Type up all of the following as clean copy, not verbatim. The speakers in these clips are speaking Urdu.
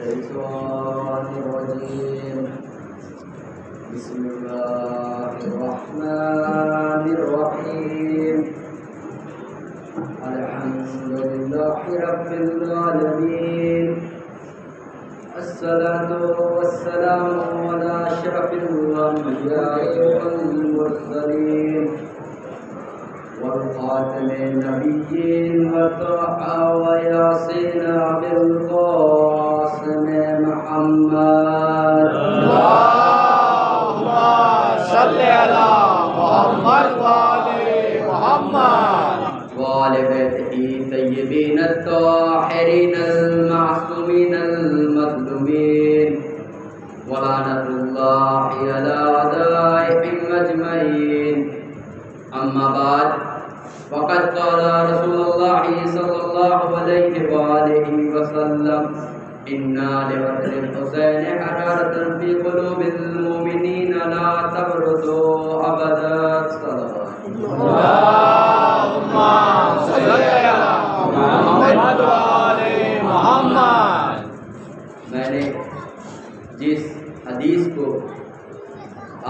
الشيطان الرجيم. بسم الله الرحمن الرحيم. الحمد لله رب العالمين. الصلاة والسلام على أشرف الأنبياء والمرسلين والخاتم النبيين وطه وياسين بالقاسم محمد. اللهم صل على محمد وآل محمد وآل بيته الطيبين الطاهرين المعصومين المظلومين ولعنة الله على أعدائهم أجمعين. أما بعد، فقد قال رسول الله صلى الله عليه وآله وسلم: إنا لوطن الحسين حرارة في قلوب المؤمنين لا تبردوا أبدا. اللهم صل على محمد وآل محمد. میں نے جس حدیث کو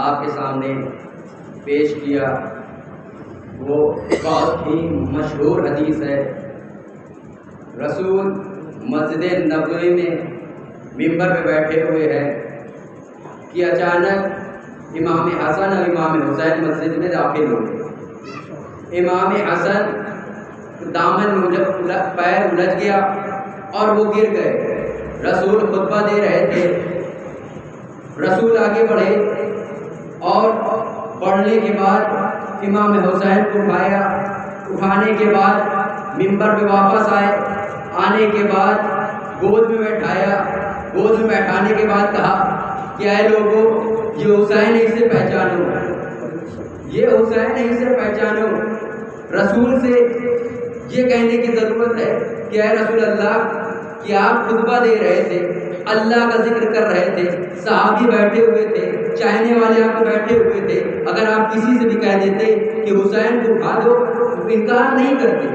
آپ کے سامنے پیش کیا وہ بہت ہی مشہور حدیث ہے. رسول مسجد نبوی میں ممبر پہ بیٹھے ہوئے ہیں کہ اچانک امام حسن اور امام حسین مسجد میں داخل ہوئے. امام حسن دامن پیر الجھ گیا اور وہ گر گئے. رسول خطبہ دے رہے تھے. رسول آگے بڑھے اور پڑھنے کے بعد امام حسین کو اٹھایا. اٹھانے کے بعد ممبر پہ واپس آئے. آنے کے بعد گود میں بیٹھایا. گود میں بیٹھانے کے بعد کہا کہ اے لوگوں، یہ حسین ہے، اسے پہچانو، یہ حسین ہے، اسے پہچانو. رسول سے یہ کہنے کی ضرورت ہے کہ اے رسول اللہ، کہ آپ خطبہ دے رہے تھے، اللہ کا ذکر کر رہے تھے، صحابی بیٹھے ہوئے تھے، چاہنے والے آپ بیٹھے ہوئے تھے. اگر آپ کسی سے بھی کہہ دیتے کہ حسین کو اٹھا دو تو انکار نہیں کرتے،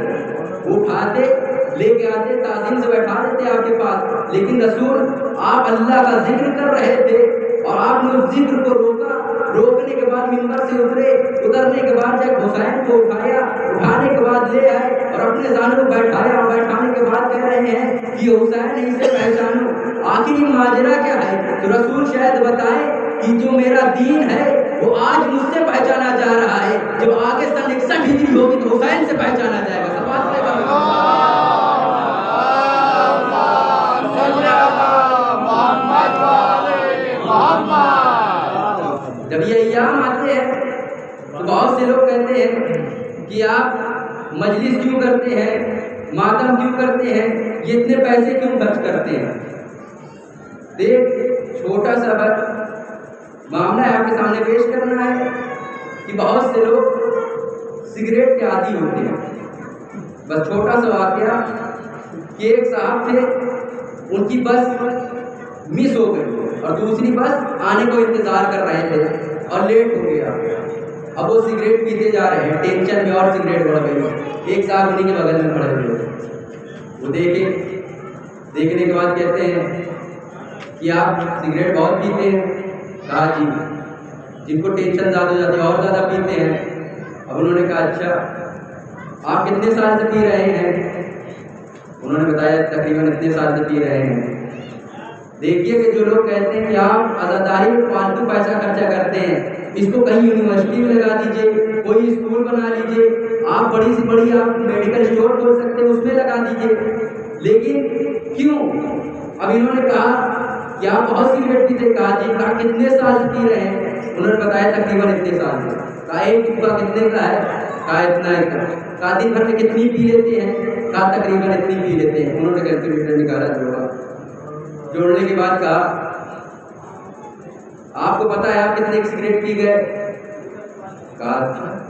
وہ اٹھاتے، لے کے آتے، تعظیم سے بیٹھا دیتے آپ کے پاس. لیکن رسول، آپ اللہ کا ذکر کر رہے تھے اور آپ نے اس ذکر کو روکا. روکنے کے بعد ممبر سے اترے. اترنے کے بعد جب حسین کو اٹھایا، اٹھانے کے بعد لے آئے اور اپنے زانوں کو بیٹھایا اور بیٹھانے کے بعد کہہ رہے ہیں کہ یہ حسین ہے، اسے پہچانو. آخری ماجرا کیا ہے؟ تو رسول شاید بتائیں کہ جو میرا دین ہے وہ آج مجھ سے پہچانا جا رہا ہے. جب آگے سن 61 ہجری ہوگی تو حسین سے پہچانا جائے گا. جب یہ ایام آتے ہیں تو بہت سے لوگ کہتے ہیں کہ آپ مجلس کیوں کرتے ہیں، ماتم کیوں کرتے ہیں، یہ اتنے پیسے کیوں خرچ کرتے ہیں. دیکھ، چھوٹا سا بس معاملہ ہے آپ کے سامنے پیش کرنا ہے کہ بہت سے لوگ سگریٹ کے عادی ہوتے ہیں. بس چھوٹا سا واقعہ کہ ایک صاحب تھے، ان کی بس مس ہو گئی اور دوسری بس آنے کو انتظار کر رہے تھے اور لیٹ ہو گیا. اب وہ سگریٹ پیتے جا رہے ہیں، ٹینشن میں اور سگریٹ بڑھ گئی. ایک صاحب انہیں کے بغل میں کھڑے ہوئے، وہ دیکھنے کے بعد کہتے ہیں کہ آپ سگریٹ بہت پیتے ہیں؟ کہا جی. جن کو ٹینشن زیادہ ہو جاتی ہے اور زیادہ پیتے ہیں. اب انہوں نے کہا اچھا آپ کتنے سال سے پی رہے ہیں؟ انہوں نے بتایا تقریباً اتنے سال سے پی رہے ہیں. دیکھیے کہ جو لوگ کہتے ہیں کہ آپ آزاداری میں فالتو پیسہ خرچہ کرتے ہیں، اس کو کہیں یونیورسٹی میں لگا دیجئے، کوئی اسکول بنا لیجئے، آپ بڑی سے بڑی آپ میڈیکل اسٹور کھول سکتے ہیں، اس میں لگا دیجئے. لیکن کیوں؟ اب انہوں نے کہا کہ آپ بہت سگریٹ پیتے. کہا جی. کہا کتنے سال سے پی رہے ہیں؟ انہوں نے بتایا تقریباً اتنے سال سے. کہا ایک ٹکا کتنے کا ہے؟ کہا اتنا ہی کا. کہا دن بھر میں کتنی پی لیتے ہیں؟ کہا تقریباً اتنی پی لیتے ہیں. انہوں نے کیلکولیٹر نکالا، جوڑنے کے بعد کہا آپ کو پتا ہے آپ کتنے سگریٹ پی گئے؟ کہا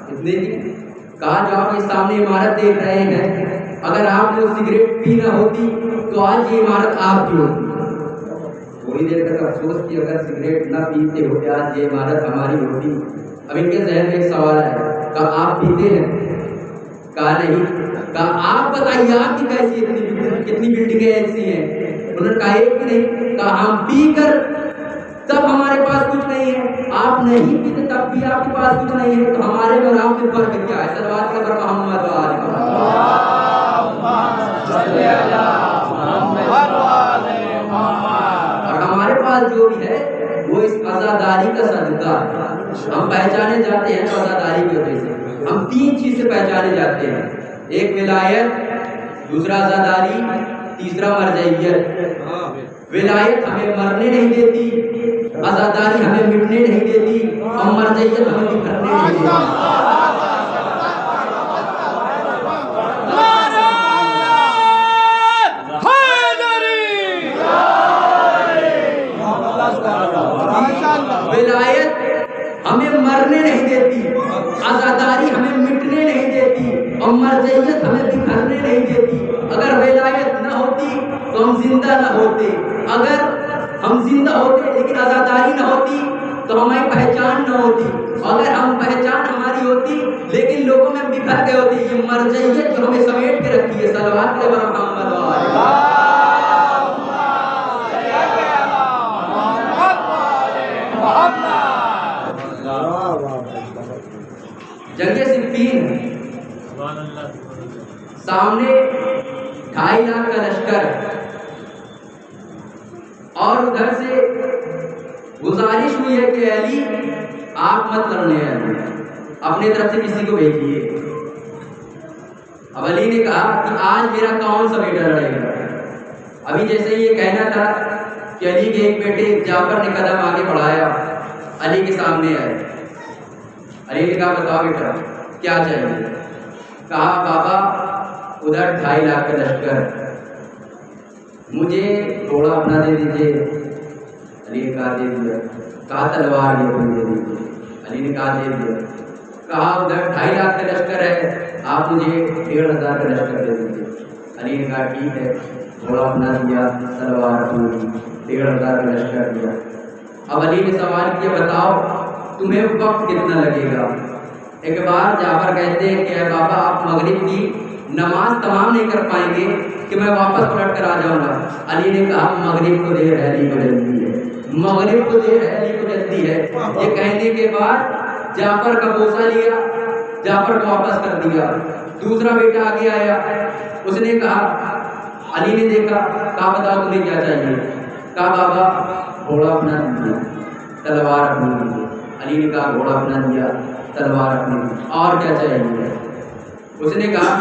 کتنے کی؟ کہا جو آپ یہ سامنے عمارت دیکھ رہے ہیں، اگر آپ نے سگریٹ پی نہ ہوتی تو آج یہ عمارت آپ کی ہوتی. تھوڑی دیر تک افسوس کی اگر سگریٹ نہ پیتے ہوتے آج یہ عمارت ہماری ہوتی. اب ان کے ذہن میں ایک سوال ہے، کہا آپ پیتے ہیں؟ کہا نہیں. کہا آپ بتائیے آپ کی کیسی کتنی بلڈنگیں ایسی ہیں؟ انہوں نے کہا ایک بھی نہیں. کہا ہم پی کر تب ہمارے پاس کچھ نہیں ہے, آپ نہیں پیتے تب بھی آپ کے پاس کچھ نہیں ہے, تو ہمارے اور آپ میں فرق کیا ہے؟ صلوات کے پر محمد و آل محمد. اور ہمارے پاس جو بھی ہے وہ اس عزاداری کا صدقہ ہے. ہم پہچانے جاتے ہیں عزاداری کی وجہ سے. ہم تین چیز سے پہچانے جاتے ہیں, ایک ولایت, دوسرا عزاداری, تیسرا مرجعیت. ولایت ہمیں مرنے نہیں دیتی, عزاداری ہمیں مٹنے نہیں دیتی, اور مرجعیت ہمیں بکھرنے نہیں دیتی. ولایت ہمیں مرنے نہیں دیتی, عزاداری ہمیں مٹنے نہیں دیتی, اور مرجعیت ہمیں بکھرنے نہیں دیتی. اگر ولایت نہ ہوتی تو ہم زندہ نہ ہوتے, اگر ہم زندہ ہوتے لیکن عزاداری نہ ہوتی تو ہماری پہچان نہ ہوتی, اگر ہم پہچان ہماری ہوتی لیکن لوگوں میں بکھر گئے ہوتے. یہ مرجعیت جو ہمیں سمیٹ کے رکھی ہے. صلوات علیہ محمد و آل جنگ صفین, سامنے 2.5 لاکھ کا لشکر, اور ادھر سے گزارش ہوئی ہے کہ علی آپ مت لڑنے ہیں, اپنے طرف سے کسی کو بھیجیے. اب علی نے کہا کہ آج میرا کون سا بیٹا لڑے گا. ابھی جیسے یہ کہنا تھا کہ علی کے ایک بیٹے جعفر نے قدم آگے بڑھایا, علی کے سامنے آئے. علی نے کہا بتاؤ بیٹا کیا چاہیے. کہا بابا ادھر 2.5 لاکھ کا لشکر, مجھے گھوڑا اپنا دے دیجیے. علی نے کہا دے دیا. کہا تلوار بھی اپنی دے دیجیے. علی نے کہا دے دیا. کہا ادھر 2.5 لاکھ کا لشکر ہے, آپ مجھے 1,500 کا لشکر دے دیجیے. علی نے کہا ٹھیک ہے, گھوڑا اپنا دیا, تلوار اپنی دی, 1,500 کا لشکر دیا. اب علی نے سوال کیا بتاؤ تمہیں وقت کتنا لگے گا. ایک بار جعفر کہتے ہیں کہ اے بابا آپ مغرب کی نماز تمام نہیں کر پائیں گے کہ میں واپس پلٹ کر آ جاؤں گا. علی نے کہا مغرب کو دیر ہے, علی کو جلدی ہے, مغرب کو دیر ہے, علی کو جلدی ہے. یہ کہنے کے بعد جعفر کا بوسہ لیا, جعفر کو واپس کر دیا. دوسرا بیٹا آگے آیا, اس نے کہا, علی نے دیکھا, کہا بتاؤ تمہیں کیا چاہیے. کہا بابا گھوڑا اپنا دیجیے, تلوار اپنی دیجیے. علی نے کہا گھوڑا اپنا دیا, تلوار اپنی, اور کیا چاہیے. اس نے کہا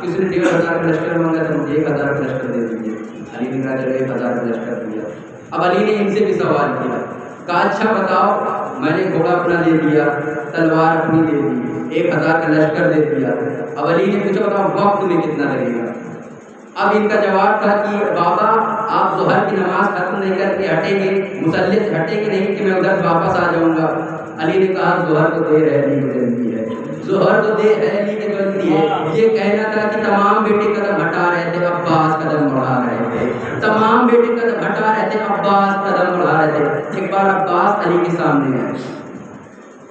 کہ اس نے 1,500 کا لشکر مانگا تو مجھے 1,000 کا لشکر دے دیجیے. علی نے کہا چلو 1,000 کا لشکر دیا. اب علی نے ان سے بھی سوال کیا, کہا اچھا بتاؤ میں نے گھوڑا اپنا دے دیا, تلوار اپنی دے دی, 1,000 کا لشکر دے دیا. اب علی نے پوچھا بتاؤ وقت تمہیں کتنا لگے گا. اب ان کا جواب تھا کہ بابا آپ ظہر کی نماز ختم نہیں کر کے ہٹیں گے, مسلح سے ہٹیں گے نہیں کہ میں ادھر واپس آ جاؤں گا. علی نے کہا ظہر تو دیر ہے, علی کو جلدی ہے, ظہر تو دیر ہے, علی کو جلدی ہے. یہ کہنا تھا کہ تمام بیٹے قدم ہٹا رہے تھے, عباس قدم بڑھا رہے تھے, تمام بیٹے قدم ہٹا رہے تھے, عباس قدم بڑھا رہے تھے. ایک بار عباس علی کے سامنے آئے.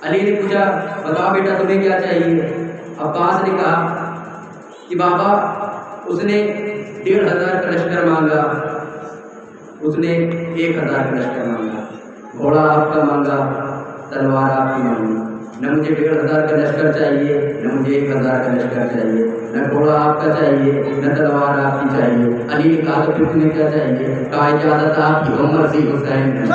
علی نے پوچھا بتاؤ بیٹا تمہیں کیا چاہیے. عباس نے کہا کہ بابا اس نے 1,500 کا لشکر مانگا, اس نے 1,000 کا لشکر مانگا, گھوڑا آپ کا مانگا, تلوار آپ کی مانگی. نہ مجھے 1,500 کا لشکر چاہیے, نہ مجھے 1,000 کا لشکر چاہیے, نہ گھوڑا آپ کا چاہیے, نہ تلوار آپ کی چاہیے. علی نے کہا تو پھر تمہیں کیا چاہیے. کہا اجازت آپ کی ہو, مرضی حسین.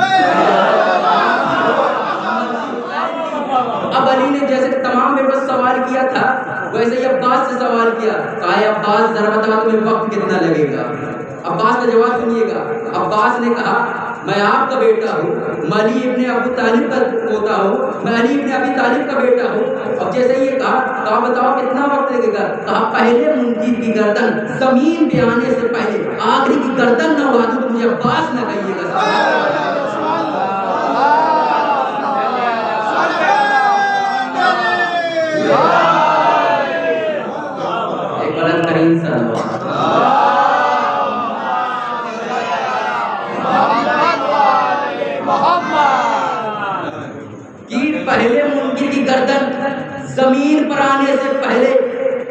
اب علی نے جیسے تمام میرے پاس سوال کیا تھا ویسے ہی عباس سے سوال کیا. کہا عباس ذرا بتاؤ تمہیں وقت کتنا لگے گا. عباس کا جواب سنیے گا. عباس نے کہا میں آپ کا بیٹا ہوں, میں علی ابن ابو طالب کا پوتا ہوں, میں علی ابن ابی طالب کا بیٹا ہوں. اب جیسے یہ کہا بتاؤ کتنا وقت لگے گا. کہا پہلے منکر کی گردن زمین پہ آنے سے پہلے آخری کی گردن نہ اڑا دوں تو مجھے عباس نہ کہیے گا. ایک بلند ترین سلام پہلے منکر کی گردن زمین پر آنے سے پہلے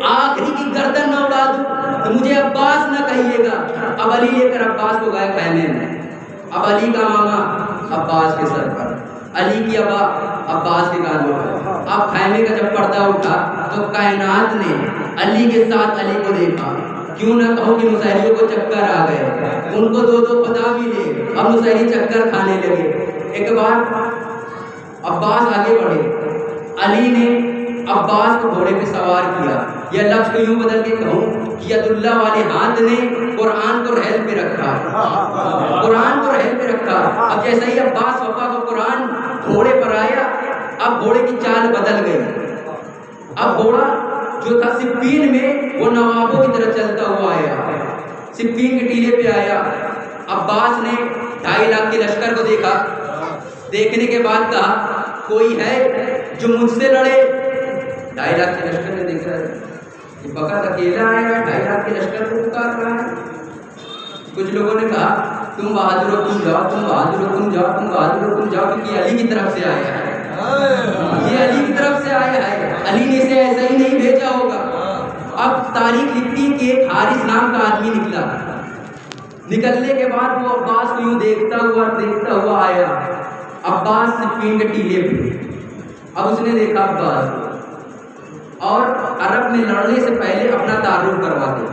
آخری کی گردن نہ اڑا دوں تو مجھے عباس نہ کہیے گا. اب علی لے کر عباس کو گئے خیمے میں. اب علی کا ماما عباس کے سر پر، علی کی ابا عباس کے گالوں پر. اب خیمے کا جب پردہ اٹھا تو کائنات نے علی کے ساتھ علی کو دیکھا. کیوں نہ کہو کہ نصیریوں کو چکر آ گئے، ان کو دو پتا بھی لے، اب نصیری چکر کھانے لگے. ایک بار عباس آگے بڑھے، علی نے عباس کو گھوڑے پہ سوار کیا. یہ لفظ کو یوں بدل کے کہوں کہ ید اللہ والے ہاتھ نے قرآن کو رحل پہ رکھا، قرآن کو رحل پہ رکھا. اب جیسا ہی عباس وفا کو قرآن گھوڑے پر آیا، اب گھوڑے کی چال بدل گئی. اب گھوڑا جو تھا صفین میں وہ نوابوں کی طرح چلتا ہوا آیا، صفین کے ٹیلے پہ آیا. عباس نے 2.5 لاکھ کے لشکر کو دیکھا. دیکھنے کے بعد کہا کوئی ہے جو مجھ سے لڑے. 2.5 لاکھ کے لشکر نے دیکھا یہ فقط اکیلا آیا ہے، 2.5 لاکھ کے لشکر کو پکار رہا ہے. کچھ لوگوں نے کہا تم بہادر ہو، تم جاؤ، تم بہادر ہو، تم جاؤ، تم بہادر ہو، تم جاؤ، کیونکہ علی کی طرف سے آیا ہے، یہ علی کی طرف سے آیا ہے، علی نے اسے ایسا ہی نہیں بھیجا ہوگا. اب تاریخ لکھتی کہ ایک حارث نام کا آدمی نکلا. نکلنے کے بعد وہ عباس کو یوں دیکھتا ہوا آیا. عباس صفین کے ٹیلے پہ. اب اس نے دیکھا عباس کو اور عرب میں لڑنے سے پہلے اپنا تعارف کروا دے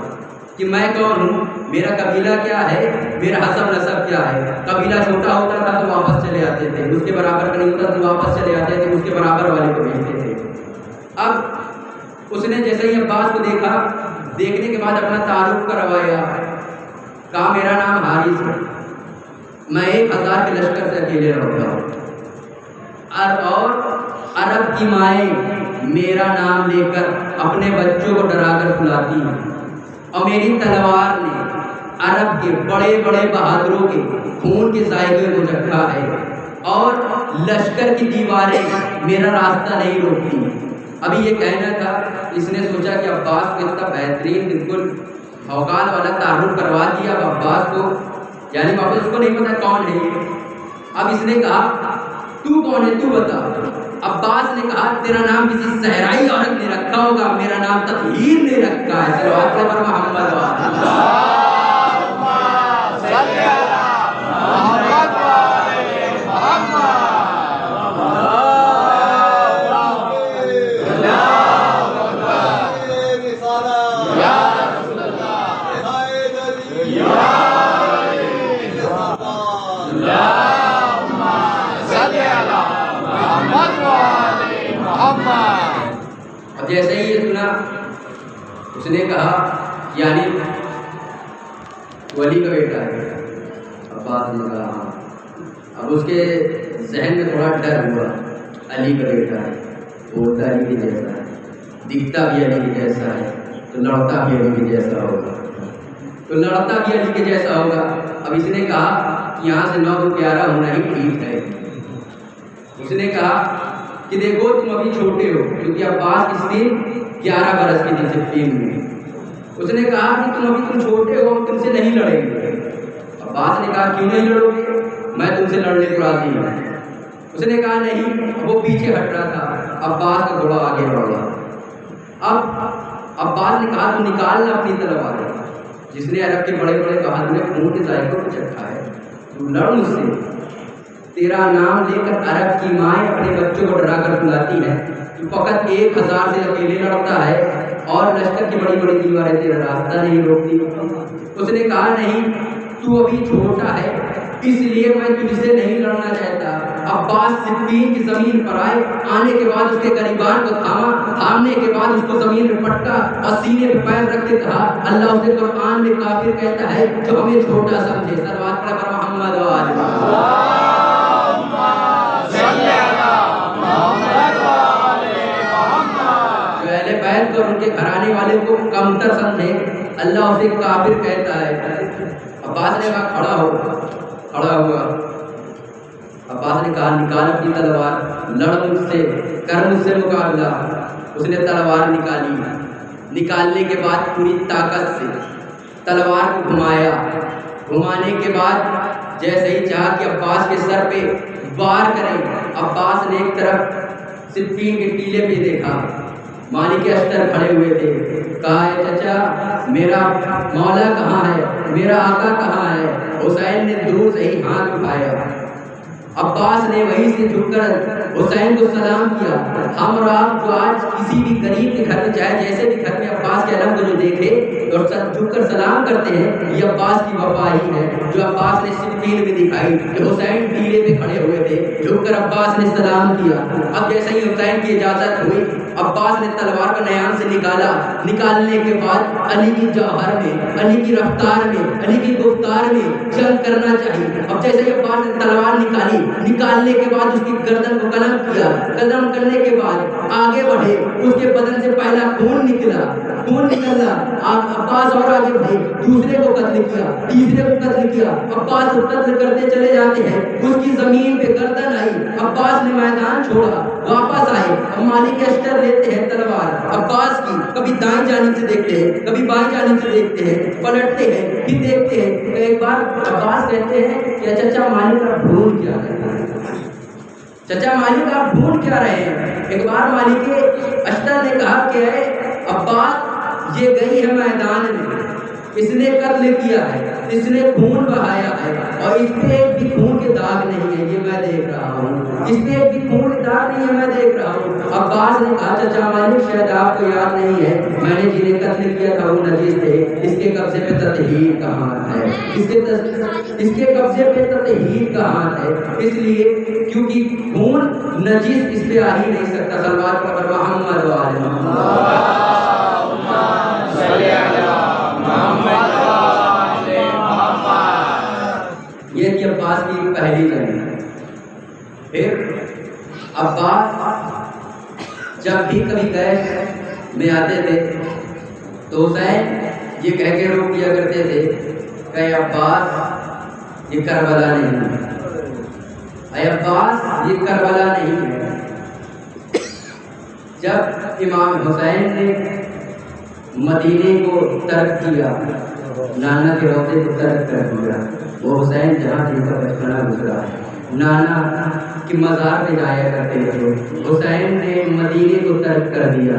کہ میں کون ہوں، میرا قبیلہ کیا ہے، میرا حسب نسب کیا ہے. قبیلہ چھوٹا ہوتا تھا تو واپس چلے آتے تھے، اس کے برابر کا نہیں ہوتا تو واپس چلے آتے تھے، اس کے برابر والے کو بھیجتے تھے. اب اس نے جیسے ہی عباس کو دیکھا، دیکھنے کے بعد اپنا تعارف کروایا. کہا میرا نام حارث ہے، میں 1000 کے لشکر سے اکیلے رہتا ہوں، اور عرب کی مائیں میرا نام لے کر اپنے بچوں کو ڈرا کر سلاتی ہیں، اور میری تلوار نے عرب کے بڑے بڑے بہادروں کے خون کے ذائقے کو چکھا ہے، اور لشکر کی دیواریں میرا راستہ نہیں روکتی. ابھی یہ کہنا تھا، اس نے سوچا کہ عباس کو اتنا بہترین بالکل اوقات والا تعارف کروا دیا. اب عباس کو یعنی واپس اس کو نہیں پتا کون ہے یہ. اب اس نے کہا تو کون ہے، تو بتا. عباس نے کہا تیرا نام کسی صحرائی عورت نے رکھا ہوگا، میرا نام تطہیر نے رکھا ہے. صلوات پر محمد جیسے ہی یہ سنا اس نے کہا یعنی ولی کا بیٹا ہے. عباس نے کہا ہاں. اب اس کے ذہن میں تھوڑا ڈر ہوا، علی کا بیٹا ہے، بولتا علی کے جیسا ہے، دکھتا بھی علی کے جیسا ہے، تو لڑتا بھی علی کے جیسا ہوگا، اب اس نے کہا کہ یہاں سے 9 11 ہونا ہی ٹھیک ہے. اس نے کہا کہ دیکھو تم ابھی چھوٹے ہو، کیونکہ عباس اس دن 11 برس کی تھی صفین میں. اس نے کہا کہ تم چھوٹے ہو، تم سے نہیں لڑیں گے. عباس نے کہا کیوں نہیں لڑو گے، میں تم سے لڑنے کو راضی ہوں. اس نے کہا نہیں. وہ پیچھے ہٹ رہا تھا، عباس کا گھوڑا آگے بڑھ رہا. اب عباس نے کہا تو نکالنا اپنی تلوار، جس نے عرب کے بڑے بڑے بہادر نے خون کے ذائقوں کو چکھا ہے، تو لڑ مجھ سے. تیرا نام لے کر عرب کی مائیں اپنے بچوں کو ڈرا کر سلاتی ہے، تو فقط 1000 سے اکیلے لڑتا ہے، اور لشکر کی بڑی بڑی دیواریں تیرا راستہ نہیں روکتی. اس نے کہا نہیں، تو ابھی چھوٹا ہے، اس لیے میں تجھ سے نہیں لڑنا چاہتا. عباس صفین کی زمین پر آنے کے بعد اس کے گریبان کو تھامنے کے بعد اس کو زمین میں پٹکا اور سینے پہ پیر رکھ کے کہا اللہ اسے قرآن میں کافر کہتا ہے جو ہمیں چھوٹا سمجھے. صلوات پر محمد و آل محمد. جو اہل بیت اور ان کے گھرانے والے کو کمتر سمجھے، اللہ اسے کافر کہتا ہے. عباس نے کہا کھڑا ہوا. عباس نے کہا نکال اپنی تلوار، لڑ مجھ سے، کر مجھ سے مقابلہ. اس نے تلوار نکالی. نکالنے کے بعد پوری طاقت سے تلوار کو گھمایا. گھمانے کے بعد جیسے ہی چاہا کہ عباس کے سر پہ وار کریں، عباس نے ایک طرف صفین کے ٹیلے پہ دیکھا، مالک اشتر کھڑے ہوئے تھے. کہا اے چچا میرا مولا کہاں ہے, میرا آقا کہاں ہے؟ حسین نے دور سے ہی ہاتھ اٹھایا. عباس نے وہیں سے جھک کر حسین کو سلام کیا. ہم اور آپ جو آج کسی بھی غریب کے گھر میں چاہے جیسے بھی گھر میں عباس کے علم کو جو دیکھے اور جھک کر سلام کرتے ہیں, یہ عباس کی وفا ہی ہے جو عباس نے صفین میں دکھائی کہ حسین ٹیلے پہ کھڑے ہوئے تھے, جھک کر عباس نے سلام کیا. اب جیسے ہی حسین کی اجازت ہوئی, عباس نے تلوار کو نیام سے نکالا. نکالنے کے بعد علی کی جوہر میں, علی کی رفتار میں, علی کی گفتار میں جنگ کرنا چاہیے. اب جیسے ہی عباس نے تلوار نکالی, نکالنے کے بعد اس کی گردن کو قلم کیا. قلم کرنے کے بعد آگے بڑھے, اس کے بدن سے پہلا خون نکلا. عباس اور آگے بڑھے, دوسرے کو قتل کیا, تیسرے کو قتل کیا. عباس کو قتل کرتے چلے جاتے ہیں. اس کی زمین پہ گردن آئی, عباس نے میدان چھوڑا, واپس آئے. مالک اشتر لیتے ہیں تلوار عباس کی, کبھی دائیں جانب سے دیکھتے ہیں, کبھی بائیں جانب سے دیکھتے ہیں, پلٹتے ہیں, پھر دیکھتے ہیں. ایک بار عباس کہتے ہیں کہ چچا مالک آپ ڈھونڈ کیا رہے ہیں, چچا مالک آپ ڈھونڈ کیا رہے ہیں؟ ایک بار مالک اشتر نے کہا کہ عباس یہ گئی ہے میدان میں, اس نے قتل کیا ہے, اس نے خون بہایا ہے, اور اس پہ ایک بھی خون کے داغ نہیں ہے, یہ میں دیکھ رہا ہوں. اس پہ ایک بھی خون کے داغ نہیں ہے, میں دیکھ رہا ہوں. عباس نے کہا چچا مالک شاید آپ کو یاد نہیں ہے, میں نے جنہیں قتل کیا تھا وہ نجیس تھے. اس کے قبضے پہ تطہیر کہاں ہے؟ اس کے قبضے پہ تطہیر کہاں ہے؟ اس لیے کیونکہ خون نجیس اس پہ آ ہی نہیں سکتا. سلوات پر محمد وعلی محمد. یہ تھی عباس کی پہلی جنگ. پھر عباس جب بھی کبھی گئے میں آتے تھے تو حسین یہ کہہ کے روک دیا کرتے تھے کہ عباس یہ کربلا نہیں ہے, اے عباس یہ کربلا نہیں ہے. جب امام حسین نے مدینے کو ترک کیا, نانا کے روضے کو ترک کر دیا, وہ حسین جہاں جن کا بچپنا گزرا ہے, نانا کی مزار پہ جایا کرتے تھے. حسین نے مدینے کو ترک کر دیا.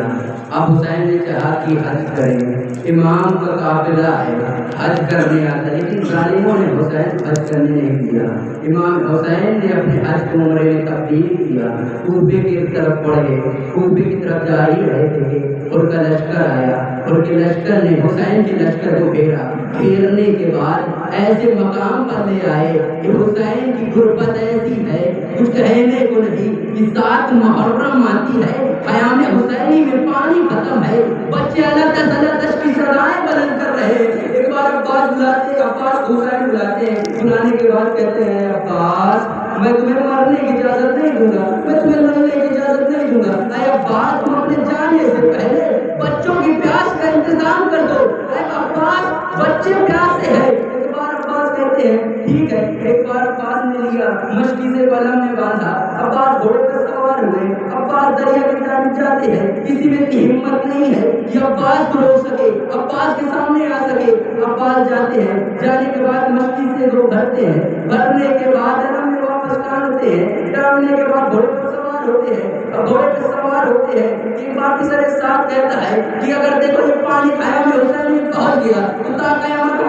اب حسین نے چاہا کہ حج کریں, امام کا قافلہ ہے, حج کرنے آتا, لیکن ظالموں نے حسین حج کرنے نہیں دیا. امام حسین نے اپنے حج کو عمرے میں تبدیل کیا, کوفے کی طرف پڑھے, کوفے کی طرف جا ہی رہے تھے, ان کا لشکر آیا, ان کے لشکر نے حسین کے لشکر کو گھیرا. گھیرنے کے بعد ایسے مقام پر لے آئے کہ حسین کی غربت ایسی ہے کچھ کہنے کو نہیں. اس سات محرم آتی ہے, قیام حسینی میں پانی ختم ہے, بچے اللہ تعالیٰ کی سرائیں بلند کر رہے ہیں. ایک بار عباس بلاتے ہیں, عباس حسین بلاتے ہیں, بلانے کے بعد کہتے ہیں عباس میں تمہیں مارنے کی اجازت نہیں دوں گا, میں تمہیں لڑنے کی اجازت نہیں دوں گا. اے عباس تم اپنے جانے سے پہلے بچوں کی پیاس کا انتظام کر دو. اے عباس بچے پیاس سے ہے. ایک بار عباس کہتے ہیں ٹھیک ہے. ایک بار عباس نے لیا, مشکی سے بلم میں باندھا, عباس گھوڑے پر سوار ہوئے, عباس دریا کی جانب جاتے ہیں. کسی میں اتنی ہمت نہیں ہے کہ عباس کو روک سکے, عباس کے سامنے آ سکے. عباس جاتے ہیں, جانے کے بعد مشکی سے وہ بھرتے ہیں, بھرنے کے بعد علم میں واپس ٹانتے ہیں, ٹاننے کے بعد گھوڑے پر سوار ہوتے ہیں. اب گھوڑے پہ سوار ہوتے ہیں, ایک بار کی سر ساتھ کہتا ہے کہ اگر دیکھو یہ پانی قیام حسین میں پہنچ گیا تو تا قیامت ہم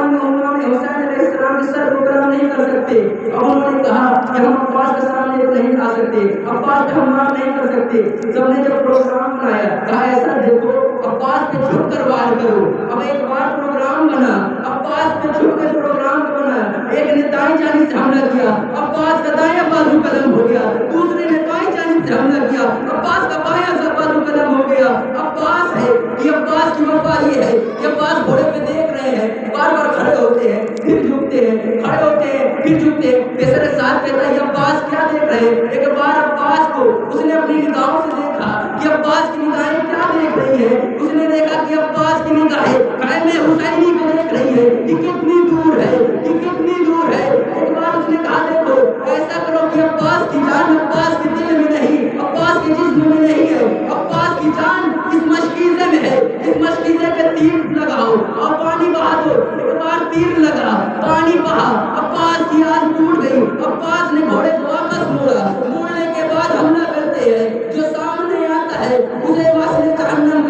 حسین علیہ السلام کے سر کو گرم نہیں کر سکتے. اب انہوں نے کہا کہ ہم عباس کے سامنے نہیں آ سکتے, عباس پہ حملہ نہیں کر سکتے. سب نے جب پروگرام بنایا کہا ایسا دیکھو عباس پہ جھک کر وار کرو. اب ایک بار پروگرام بنا, عباس پہ جھک کر پروگرام بنا. ایک نے دائیں جانب سے حملہ کیا, عباس کا دائیں بازو قلم ہو گیا. دوسرے نے بائیں جانب سے حملہ کیا, عباس کا بائیں بازو قلم ہو گیا. عباس ہے یہ, عباس کی وفا یہ ہے. یہ عباس گھوڑے پہ دیکھ رہے ہیں, بار بار کھڑے ہوتے ہیں پھر جھکتے ہیں, کھڑے ہوتے ہیں پھر جھکتے ہیں. بےسر ساتھ کہتا ہے یہ عباس کیا دیکھ رہے ہیں. ایک بار عباس کو اس نے اپنی نگاہوں سے دیکھا کہ عباس کی نگاہیں کیا دیکھ رہی ہیں. اس نے دیکھا کہ عباس کی نگاہیں خیمہ حسینی کو دیکھ رہی ہے کہ کتنی دور ہے, کہ کتنی دور ہے. ایک بار اس نے کہا دیکھو ایسا کرو کہ عباس کی جان عباس کے دل میں نہیں, عباس کے جسم میں نہیں ہے, عباس کی جان اس مشکیزے میں ہے. اس مشکیزے پہ تیر لگاؤ اور پانی بہا دو. ایک بار تیر لگا, پانی بہا, عباس کی آنکھ ٹوٹ گئی. عباس نے گھوڑے کو واپس موڑا, موڑنے کے بعد حملہ کرتے ہیں. جو سامنے آتا ہے اسے واسطے جہنم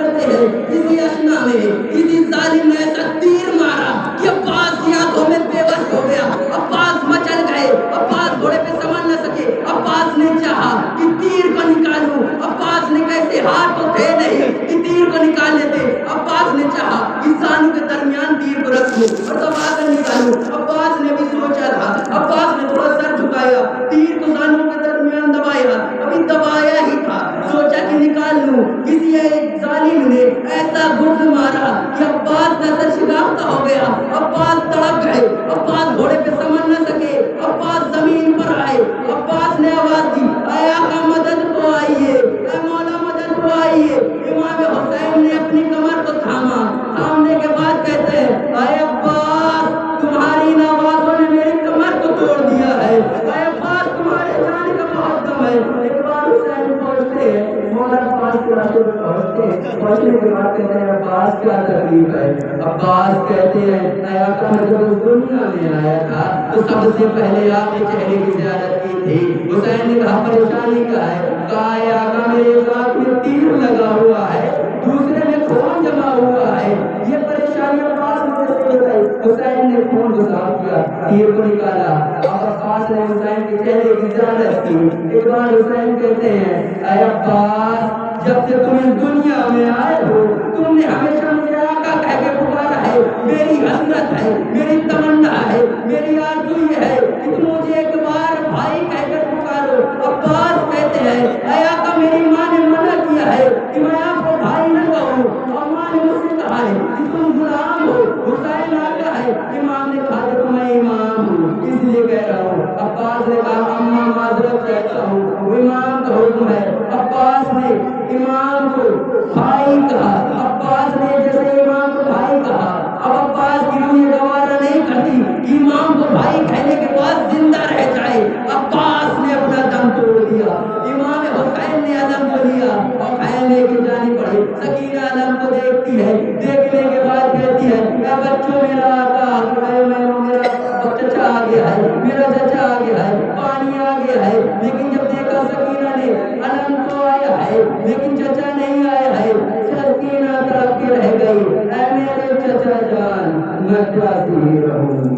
اے آقا مدد کو آئیے، اے مولا مدد کو آئیے۔ امام حسین نے اپنی کمر کو تھاما، تھامنے کے بعد کہتے ہیں اے عباس تمہاری ان آوازوں نے میری کمر کو توڑ دیا ہے، اے عباس تمہارے جان کا بہت غم ہے۔ ایک بار حسین پہنچتے ہیں، مولا عباس کے راستے میں پہنچتے ہیں، پہنچنے کے بعد کہتے ہیں عباس کیا تکلیف ہے؟ عباس کہتے ہیں اے آقا میں جب اس دنیا میں آیا تھا تو سب سے پہلے آپ کے چہرے کی زیارت کی تھی۔ حسین نے کہا پریشانی کیا ہے؟ کہا اے آقا میرے ایک آنکھ میں تیر لگا ہوا ہے، دوسرے میں خون جمع ہوا ہے، یہ پریشانی عباس مجھے سے بتائی۔ حسین نے خون کو صاف کیا، تیر کو نکالا، اب عباس نے حسین کے چہرے کی زیارت کی۔ ایک بار حسین کہتے ہیں اے عباس جب سے تم اس دنیا میں آئے ہو تم نے ہمیشہ مجھے آقا کہہ کے پکارا ہے، میری حسرت ہے، میری تمنا ہے، میری آرزو یہ ہے کہ تم مجھے ایک بار بھائی کہہ کر پکارو۔ عباس کہتے ہیں اے آقا میری ماں نے منع کیا ہے کہ میں آپ کو بھائی نہ کہوں، اور ماں نے مجھ سے کہا ہے کہ تم غلام ہو۔ حسین آقا ہے، امام نے کہا کہ میں امام ہوں اس لیے کہہ رہا ہوں۔ عباس نے کہا اماں معذرت کہتا ہوں، امام کا حکم ہے۔ عباس نے امام کو بھائی کہا، عباس نے جیسے امام کو بھائی کہا، اب عباس کی روح یہ گوارا نہیں کرتی کہ امام کو بھائی کہنے کے بعد زندہ رہ جائے۔ عباس نے اپنا دم توڑ دیا، امام حسین نے عدم کو لیا اور خیل لے کے جانی پڑی۔ سکینہ عدم کو دیکھتی ہے، دیکھنے کے بعد کہتی ہے اے بچوں میرا آقا میرا چچا آ گیا ہے، میرا چچا آ گیا ہے، پانی آ گیا ہے۔ لیکن جب دیکھا سکینہ نے علم تو آیا ہے لیکن چچا نہیں آیا ہے، سکینہ تڑپ کے رہ گئی اے میرے چچا جان میں پیاسی رہوں گی۔